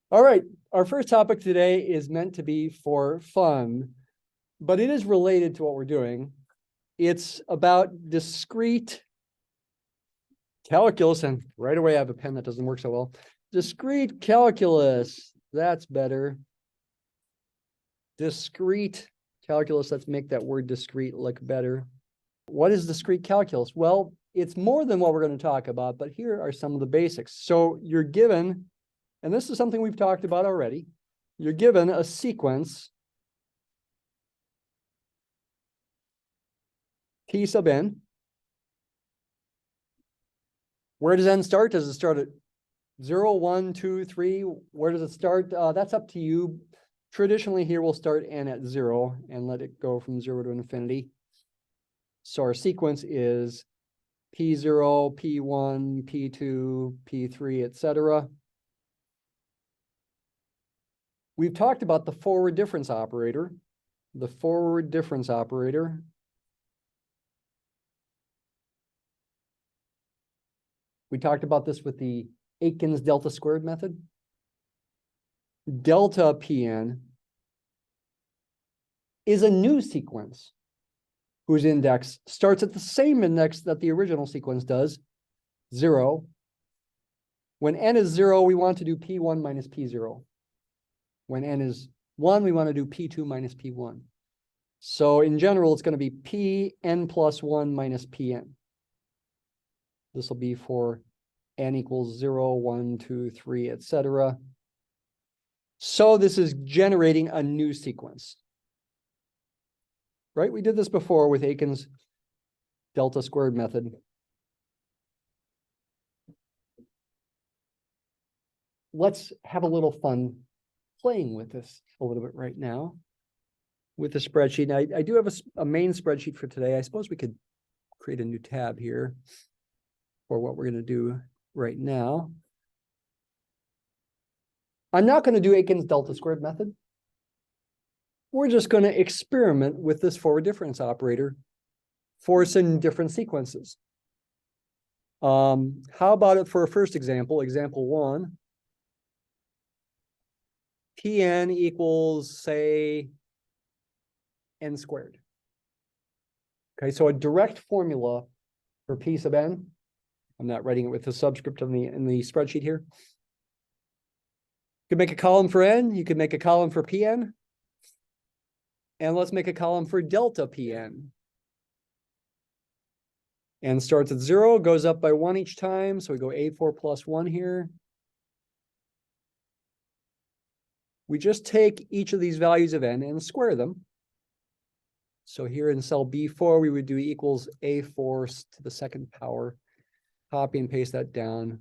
All right, our first topic today is meant to be for fun, but it is related to what we're doing. It's about discrete calculus, and right away I have a pen that doesn't work so well. Discrete calculus, that's better. Discrete calculus, let's make that word discrete look better. What is discrete calculus? Well, it's more than what we're going to talk about, but here are some of the basics. So you're given, and this is something we've talked about already, you're given a sequence P sub n. Where does n start? Does it start at 0, 1, 2, 3? Where does it start? That's up to you. Traditionally, here we'll start n at 0 and let it go from 0 to infinity. So our sequence is P0, P1, P2, P3, etc. We've talked about the forward difference operator. The forward difference operator. We talked about this with the Aitken's delta squared method. Delta Pn is a new sequence whose index starts at the same index that the original sequence does, 0. When n is 0, we want to do P1 minus P0. When n is 1, we want to do P2 minus P1. So in general, it's going to be Pn plus 1 minus Pn. This will be for n equals 0, 1, 2, 3, etc. So this is generating a new sequence. Right? We did this before with Aitken's delta squared method. Let's have a little fun playing with this a little bit right now with the spreadsheet. I do have a main spreadsheet for today. I suppose we could create a new tab here for what we're going to do right now. I'm not going to do Aitken's delta squared method. We're just going to experiment with this forward difference operator for some different sequences. How about it for a first example, example 1? Pn equals, say, n squared. Okay, so a direct formula for P sub n. I'm not writing it with the subscript in the spreadsheet here. You could make a column for n. You could make a column for Pn. And let's make a column for delta Pn. N starts at 0, goes up by 1 each time. So we go A4 plus 1 here. We just take each of these values of n and square them. So here in cell B4, we would do equals A4 to the second power. Copy and paste that down.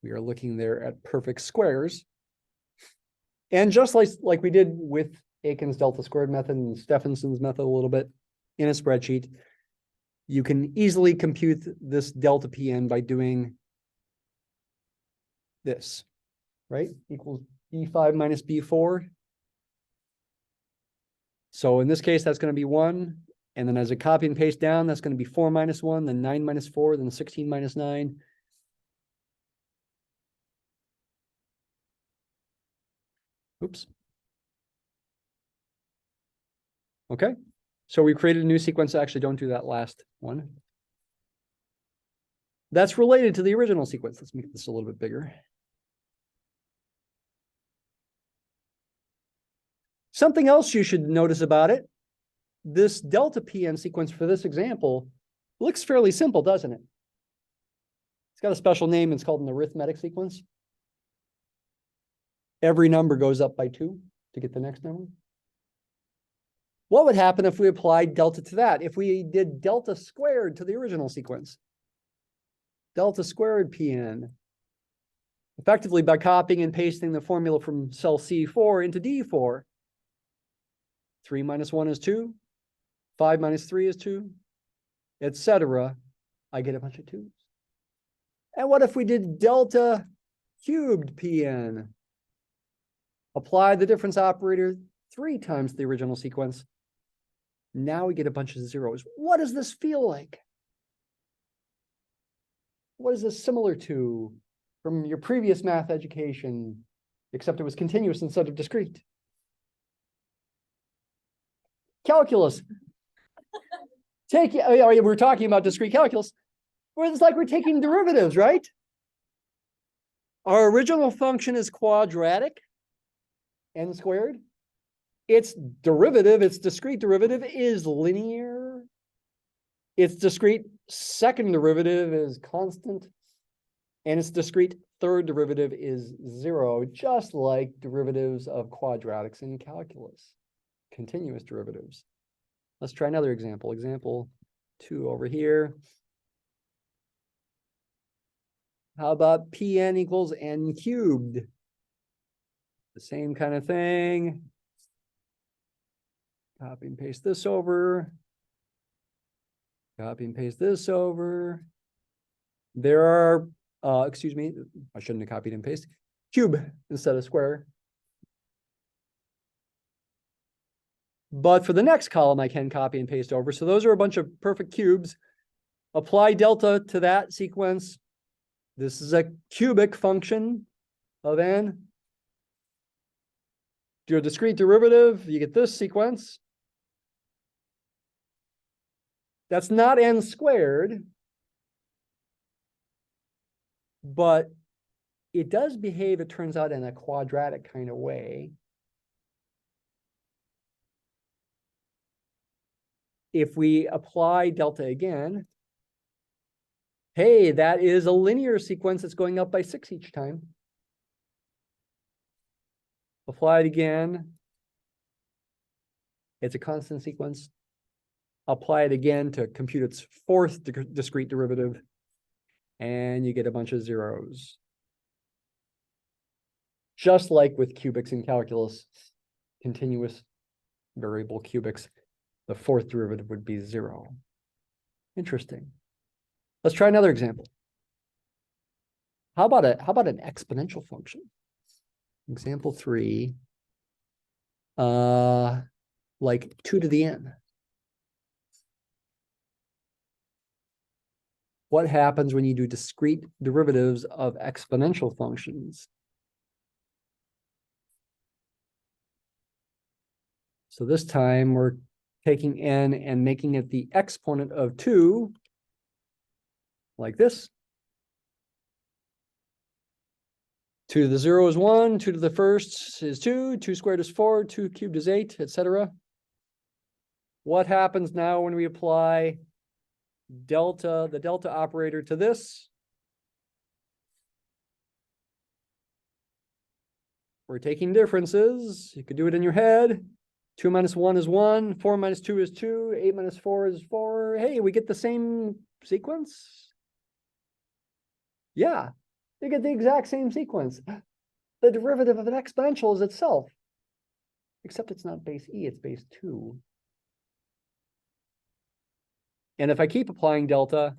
We are looking there at perfect squares. And just like we did with Aitken's delta squared method and Stephenson's method a little bit in a spreadsheet, you can easily compute this delta Pn by doing this, right? Equals B5 minus B4. So in this case, that's going to be 1. And then as a copy and paste down, that's going to be 4 minus 1, then 9 minus 4, then 16 minus 9. Oops. Okay. So we created a new sequence. Actually, don't do that last one. That's related to the original sequence. Let's make this a little bit bigger. Something else you should notice about it, this delta Pn sequence for this example looks fairly simple, doesn't it? It's got a special name. It's called an arithmetic sequence. Every number goes up by 2 to get the next number. What would happen if we applied delta to that? If we did delta squared to the original sequence? Delta squared Pn. Effectively, by copying and pasting the formula from cell C4 into D4, 3 minus 1 is 2, 5 minus 3 is 2, etc. I get a bunch of 2s. And what if we did delta cubed Pn? Apply the difference operator 3 times the original sequence. Now we get a bunch of zeros. What does this feel like? What is this similar to from your previous math education? except it was continuous instead of discrete. Calculus. We're talking about discrete calculus. Well, it's like we're taking derivatives, right? Our original function is quadratic, n squared. Its derivative, its discrete derivative is linear. Its discrete second derivative is constant. And its discrete third derivative is 0, just like derivatives of quadratics in calculus, continuous derivatives. Let's try another example. Example 2 over here. How about Pn equals n cubed? The same kind of thing. Copy and paste this over. Copy and paste this over. There are, excuse me, I shouldn't have copied and pasted. Cube instead of square. But for the next column, I can copy and paste over. So those are a bunch of perfect cubes. Apply delta to that sequence. This is a cubic function of n. Do a discrete derivative, you get this sequence. That's not n squared, but it does behave, it turns out, in a quadratic kind of way. If we apply delta again, hey, that is a linear sequence that's going up by 6 each time. Apply it again. It's a constant sequence. Apply it again to compute its fourth discrete derivative, and you get a bunch of zeros. Just like with cubics in calculus, continuous variable cubics, the fourth derivative would be 0. Interesting. Let's try another example. How about an exponential function? Example 3, like 2 to the n. What happens when you do discrete derivatives of exponential functions? So this time we're taking n and making it the exponent of 2, like this. 2 to the 0 is 1, 2 to the first is 2, 2 squared is 4, 2 cubed is 8, etc. What happens now when we apply delta, the delta operator to this? We're taking differences. You could do it in your head. 2 minus 1 is 1, 4 minus 2 is 2, 8 minus 4 is 4. Hey, we get the same sequence? Yeah, you get the exact same sequence. The derivative of an exponential is itself, except it's not base e, it's base 2. And if I keep applying delta,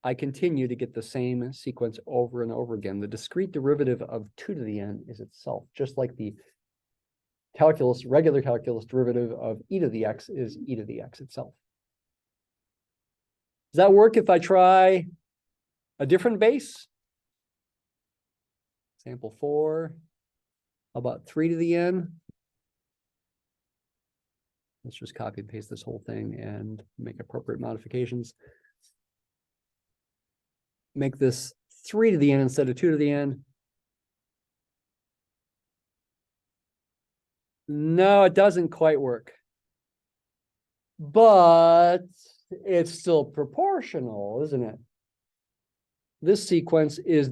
I continue to get the same sequence over and over again. The discrete derivative of 2 to the n is itself, just like the calculus, regular calculus derivative of e to the x is e to the x itself. Does that work if I try a different base? Example 4, how about 3 to the n? Let's just copy and paste this whole thing and make appropriate modifications. Make this 3 to the n instead of 2 to the n. No, it doesn't quite work. But it's still proportional, isn't it? This sequence is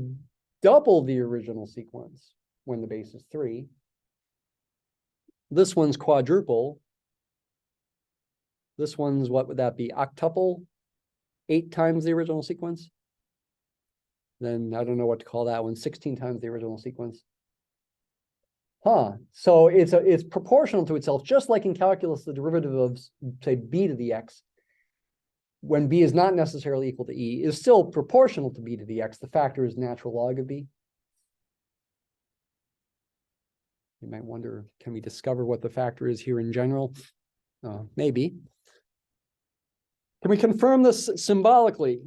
double the original sequence when the base is 3. This one's quadruple. This one's, what would that be? Octuple? 8 times the original sequence. Then I don't know what to call that one. 16 times the original sequence. So it's proportional to itself, just like in calculus, the derivative of, say, b to the x, when b is not necessarily equal to e, is still proportional to b to the x. The factor is natural log of b. You might wonder, can we discover what the factor is here in general? Maybe. Can we confirm this symbolically?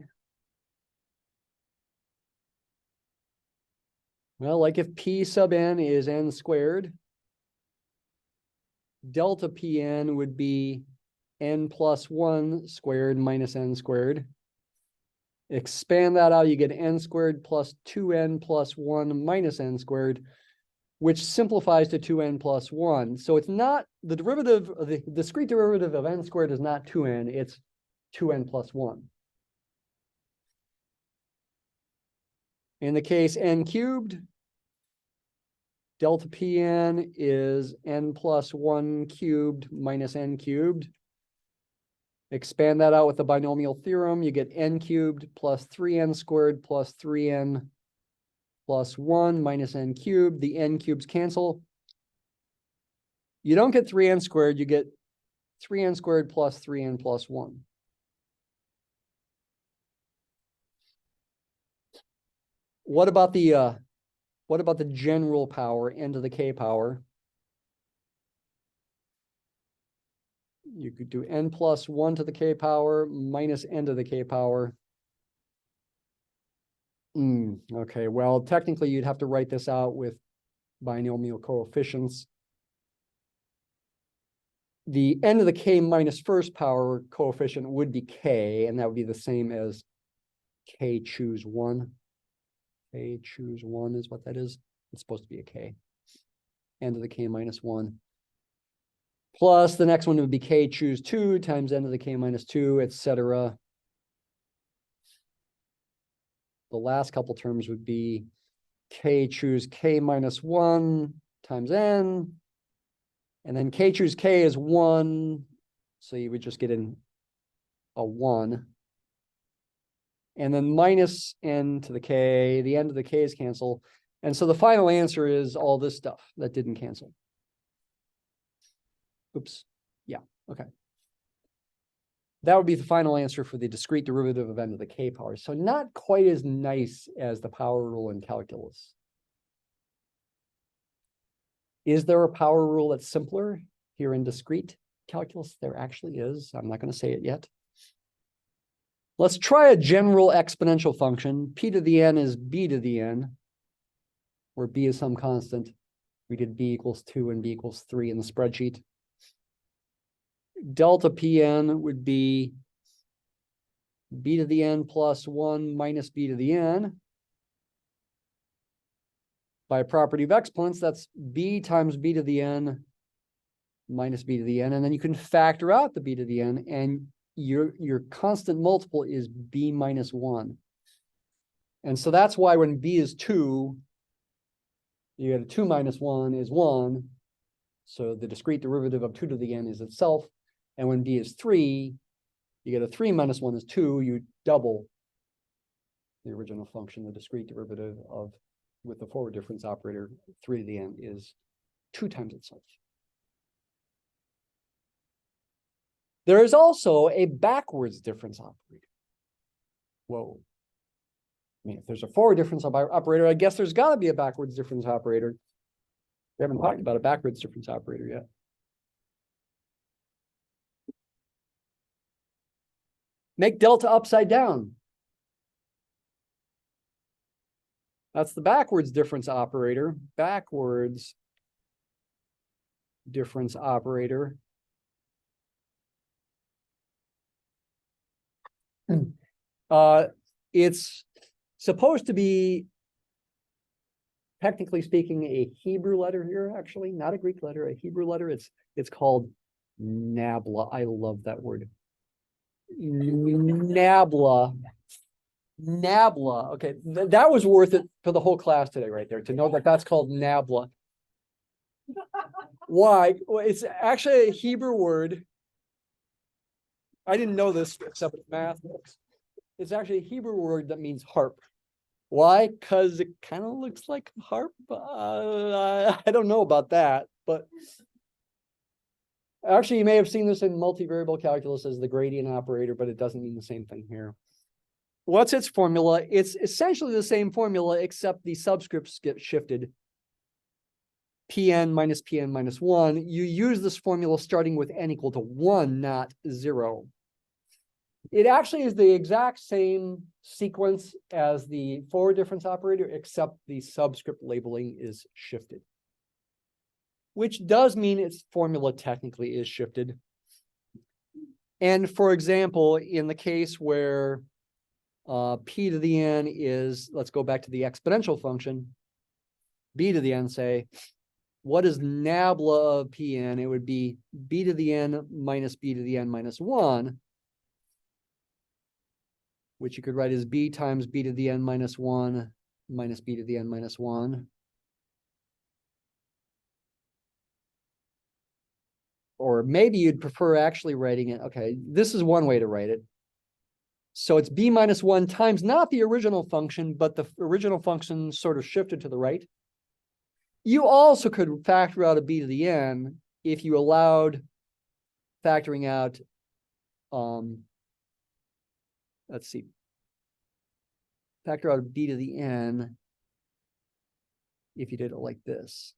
Well, like if P sub n is n squared, delta Pn would be n plus 1 squared minus n squared. Expand that out, you get n squared plus 2n plus 1 minus n squared, which simplifies to 2n plus 1. So it's not the derivative, the discrete derivative of n squared is not 2n, it's 2n plus 1. In the case n cubed, delta Pn is n plus 1 cubed minus n cubed. Expand that out with the binomial theorem, you get n cubed plus 3n squared plus 3n plus 1 minus n cubed. The n cubes cancel. You don't get 3n squared, you get 3n squared plus 3n plus 1. What about the general power, n to the k power? You could do n plus 1 to the k power minus n to the k power. Okay, well, technically you'd have to write this out with binomial coefficients. The n to the k minus first power coefficient would be k, and that would be the same as k choose 1. K choose 1 is what that is. It's supposed to be a k. N to the k minus 1. Plus the next one would be k choose 2 times n to the k minus 2, etc. The last couple terms would be k choose k minus 1 times n. And then k choose k is 1. So you would just get in a 1. And then minus n to the k, the n to the k's cancel. And so the final answer is all this stuff that didn't cancel. Oops. Yeah, okay. That would be the final answer for the discrete derivative of n to the k power. So not quite as nice as the power rule in calculus. Is there a power rule that's simpler here in discrete calculus? There actually is. I'm not going to say it yet. Let's try a general exponential function. P to the n is b to the n, where b is some constant. We did b equals 2 and b equals 3 in the spreadsheet. Delta Pn would be b to the n plus 1 minus b to the n. By a property of exponents, that's b times b to the n minus b to the n. And then you can factor out the b to the n, and your constant multiple is b minus 1. And so that's why when b is 2, you get a 2 minus 1 is 1. So the discrete derivative of 2 to the n is itself. And when b is 3, you get a 3 minus 1 is 2. You double the original function, the discrete derivative of, with the forward difference operator, 3 to the n is 2 times itself. There is also a backwards difference operator. Whoa. I mean, if there's a forward difference operator, I guess there's got to be a backwards difference operator. We haven't talked about a backwards difference operator yet. Make delta upside down. That's the backwards difference operator. Backwards difference operator. It's supposed to be, technically speaking, a Hebrew letter here, actually, not a Greek letter, a Hebrew letter. It's called nabla. I love that word. Nabla. Nabla. Okay, that was worth it for the whole class today, right there, to know that that's called nabla. Why? Well, it's actually a Hebrew word. I didn't know this except with math books. It's actually a Hebrew word that means harp. Why? Because it kind of looks like a harp. I don't know about that, but actually you may have seen this in multivariable calculus as the gradient operator, but it doesn't mean the same thing here. What's its formula? It's essentially the same formula, except the subscripts get shifted. Pn minus 1. You use this formula starting with n equal to 1, not 0. It actually is the exact same sequence as the forward difference operator, except the subscript labeling is shifted. Which does mean its formula technically is shifted. And for example, in the case where p to the n is, let's go back to the exponential function, b to the n, say, what is nabla of Pn? It would be b to the n minus b to the n minus 1, which you could write as b times b to the n minus 1 minus b to the n minus 1. Or maybe you'd prefer actually writing it. Okay, this is one way to write it. So it's b minus 1 times not the original function, but the original function sort of shifted to the right. You also could factor out a b to the n if you allowed factoring out, let's see, factor out a b to the n if you did it like this.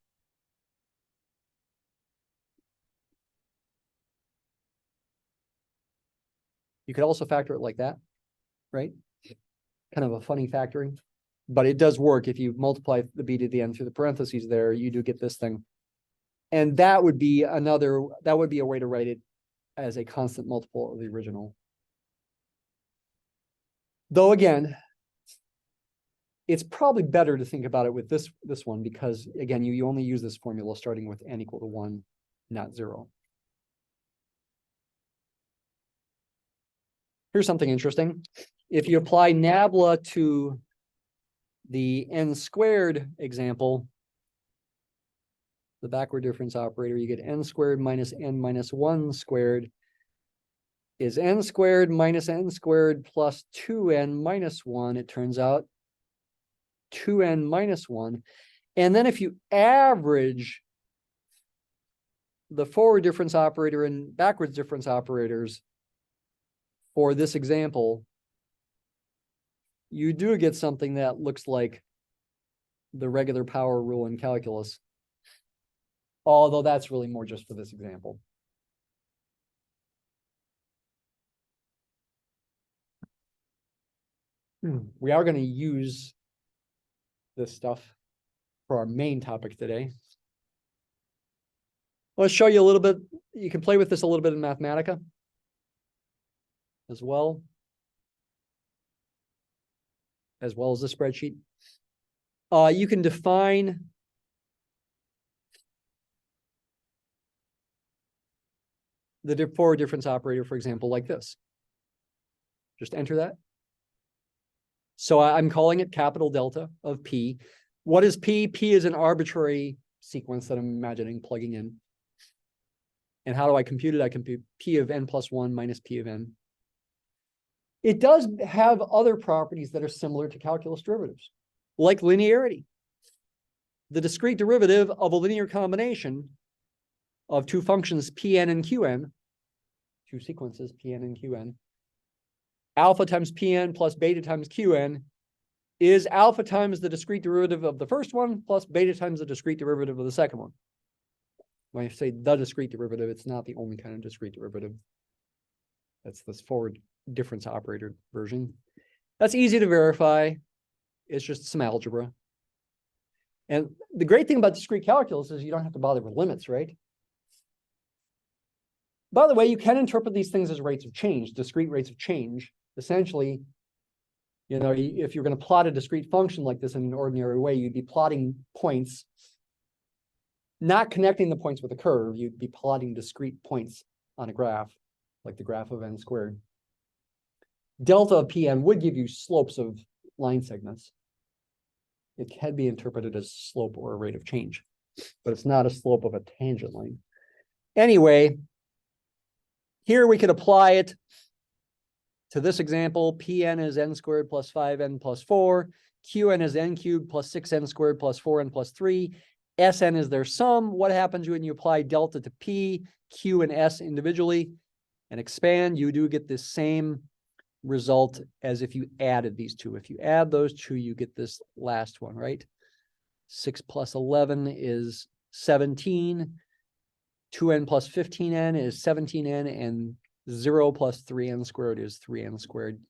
You could also factor it like that, right? Kind of a funny factoring, but it does work. If you multiply the b to the n through the parentheses there, you do get this thing. And that would be that would be a way to write it as a constant multiple of the original. Though again, it's probably better to think about it with this one, because again, you only use this formula starting with n equal to 1, not 0. Here's something interesting. If you apply nabla to the n squared example, the backward difference operator, you get n squared minus n minus 1 squared is n squared minus n squared plus 2n minus 1. It turns out 2n minus 1. And then if you average the forward difference operator and backwards difference operators for this example, you do get something that looks like the regular power rule in calculus. Although that's really more just for this example. We are going to use this stuff for our main topic today. Let's show you a little bit. You can play with this a little bit in Mathematica as well as the spreadsheet. You can define the forward difference operator, for example, like this. Just enter that. So I'm calling it capital delta of P. What is P? P is an arbitrary sequence that I'm imagining plugging in. And how do I compute it? I compute P of n plus 1 minus P of n. It does have other properties that are similar to calculus derivatives, like linearity. The discrete derivative of a linear combination of two functions Pn and Qn, two sequences Pn and Qn, alpha times Pn plus beta times Qn is alpha times the discrete derivative of the first one plus beta times the discrete derivative of the second one. When I say the discrete derivative, it's not the only kind of discrete derivative. That's this forward difference operator version. That's easy to verify. It's just some algebra. And the great thing about discrete calculus is you don't have to bother with limits, right? By the way, you can interpret these things as rates of change, discrete rates of change. Essentially, you know, if you're going to plot a discrete function like this in an ordinary way, you'd be plotting points, not connecting the points with a curve. You'd be plotting discrete points on a graph, like the graph of n squared. Delta of Pn would give you slopes of line segments. It can be interpreted as slope or a rate of change, but it's not a slope of a tangent line. Anyway, here we could apply it to this example. Pn is n squared plus 5n plus 4. Qn is n cubed plus 6n squared plus 4n plus 3. Sn is their sum. What happens when you apply delta to P, Q, and S individually and expand? You do get this same result as if you added these two. If you add those two, you get this last one, right? 6 plus 11 is 17. 2n plus 15n is 17n, and 0 plus 3n squared is 3n squared.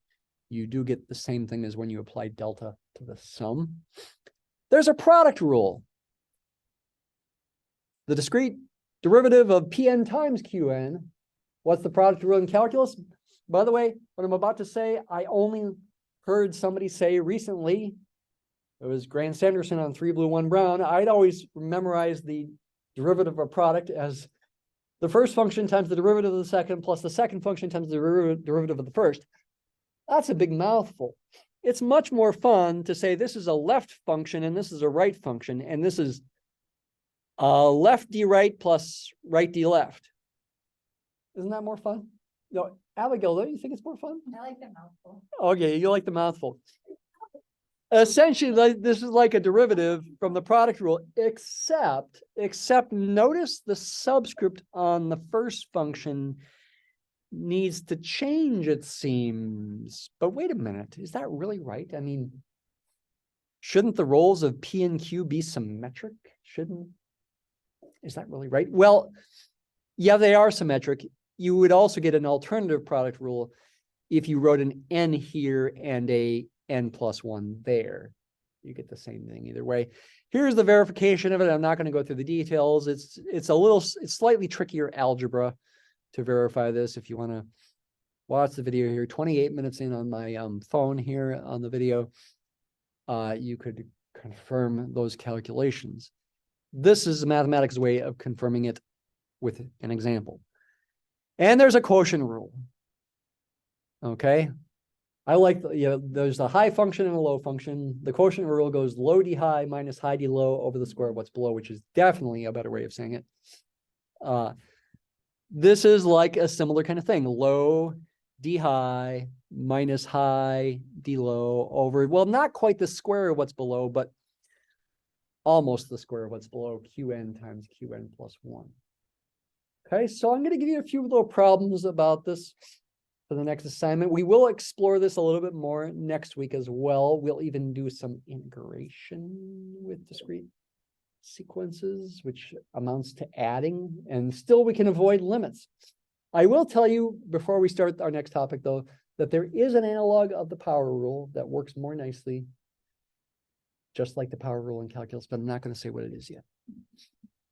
You do get the same thing as when you apply delta to the sum. There's a product rule. The discrete derivative of Pn times Qn. What's the product rule in calculus? By the way, what I'm about to say, I only heard somebody say recently. It was Grant Sanderson on 3 Blue 1 Brown. I'd always memorized the derivative of a product as the first function times the derivative of the second plus the second function times the derivative of the first. That's a big mouthful. It's much more fun to say this is a left function and this is a right function, and this is left d right plus right d left. Isn't that more fun? No, Abigail, don't you think it's more fun? I like the mouthful. Okay, you like the mouthful. Essentially, this is like a derivative from the product rule, except notice the subscript on the first function needs to change, it seems. But wait a minute, is that really right? I mean, shouldn't the roles of P and Q be symmetric? Is that really right? Well, yeah, they are symmetric. You would also get an alternative product rule if you wrote an n here and a n plus 1 there. You get the same thing either way. Here's the verification of it. I'm not going to go through the details. It's slightly trickier algebra to verify this. If you want to watch the video here, 28 minutes in on my phone here on the video, you could confirm those calculations. This is a mathematics way of confirming it with an example. And there's a quotient rule. Okay. I like, there's a high function and a low function. The quotient rule goes low d high minus high d low over the square of what's below, which is definitely a better way of saying it. This is like a similar kind of thing. Low d high minus high d low over, well, not quite the square of what's below, but almost the square of what's below, Qn times Qn plus 1. Okay, so I'm going to give you a few little problems about this for the next assignment. We will explore this a little bit more next week as well. We'll even do some integration with discrete sequences, which amounts to adding, and still we can avoid limits. I will tell you before we start our next topic, though, that there is an analog of the power rule that works more nicely, just like the power rule in calculus, but I'm not going to say what it is yet.